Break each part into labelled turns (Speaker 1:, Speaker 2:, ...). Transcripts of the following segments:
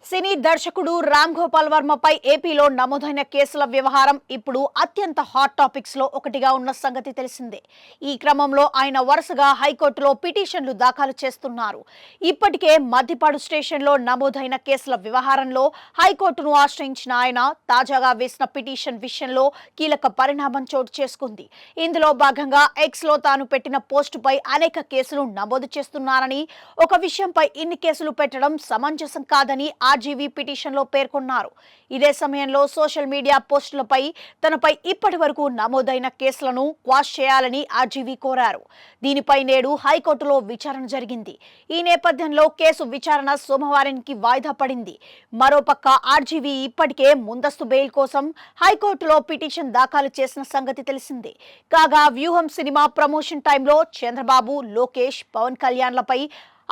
Speaker 1: సినీ దర్శకుడు రామ్ గోపాల్ వర్మపై ఏపీలో నమోదైన కేసుల వ్యవహారం ఇప్పుడు అత్యంత హాట్ టాపిక్స్ లో ఒకటిగా ఉన్న సంగతి తెలిసిందే. ఈ క్రమంలో ఆయన వరుసగా హైకోర్టులో పిటిషన్లు దాఖలు చేస్తున్నారు. ఇప్పటికే మద్దిపాడు స్టేషన్లో నమోదైన కేసుల వ్యవహారంలో హైకోర్టును ఆశ్రయించిన ఆయన తాజాగా వేసిన పిటిషన్ విషయంలో కీలక పరిణామం చోటు చేసుకుంది. ఇందులో భాగంగా ఎక్స్ లో తాను పెట్టిన పోస్టుపై అనేక కేసులు నమోదు చేస్తున్నారని, ఒక విషయంపై ఇన్ని కేసులు పెట్టడం సమంజసం కాదని ఆర్జీవీ పిటిషన్లో పేర్కొన్నారు. ఇదే సమయంలో సోషల్ మీడియా పోస్టులపై తనపై ఇప్పటి వరకు నమోదైన కేసులను క్వాష్ చేయాలని ఆర్జీవీ కోరారు. దీనిపై నేడు హైకోర్టులో విచారణ జరిగింది. ఈ నేపథ్యంలో కేసు విచారణ సోమవారానికి వాయిదా పడింది. మరోపక్క ఆర్జీవీ ఇప్పటికే ముందస్తు బెయిల్ కోసం హైకోర్టులో పిటిషన్ దాఖలు చేసిన సంగతి తెలిసిందే. కాగా వ్యూహం సినిమా ప్రమోషన్ టైంలో చంద్రబాబు, లోకేష్, పవన్ కళ్యాణ్లపై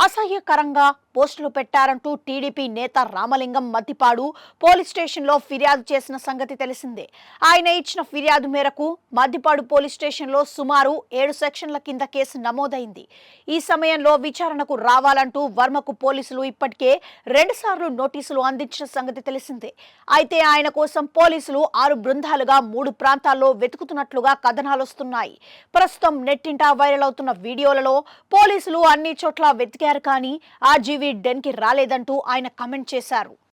Speaker 1: అసహ్యకరంగా పోస్టులు పెట్టారంటూ టీడీపీ నేత రామలింగం మద్దిపాడు పోలీస్ స్టేషన్లో ఫిర్యాదు చేసిన సంగతి తెలిసిందే. ఆయన ఇచ్చిన ఫిర్యాదు మేరకు మద్దిపాడు పోలీస్ స్టేషన్లో సుమారు 7 సెక్షన్ల కింద కేసు నమోదైంది. ఈ సమయంలో విచారణకు రావాలంటూ వర్మకు పోలీసులు ఇప్పటికే 2 సార్లు నోటీసులు అందించిన సంగతి తెలిసిందే. అయితే ఆయన కోసం పోలీసులు 6 బృందాలుగా 3 ప్రాంతాల్లో వెతుకుతున్నట్లుగా కథనాలొస్తున్నాయి. ప్రస్తుతం నెట్టింటా వైరల్ అవుతున్న వీడియోలలో పోలీసులు అన్ని చోట్ల వెతికారు కానీ ఆర్జీవీ డెన్కి రాలేదంటూ ఆయన కమెంట్ చేశారు.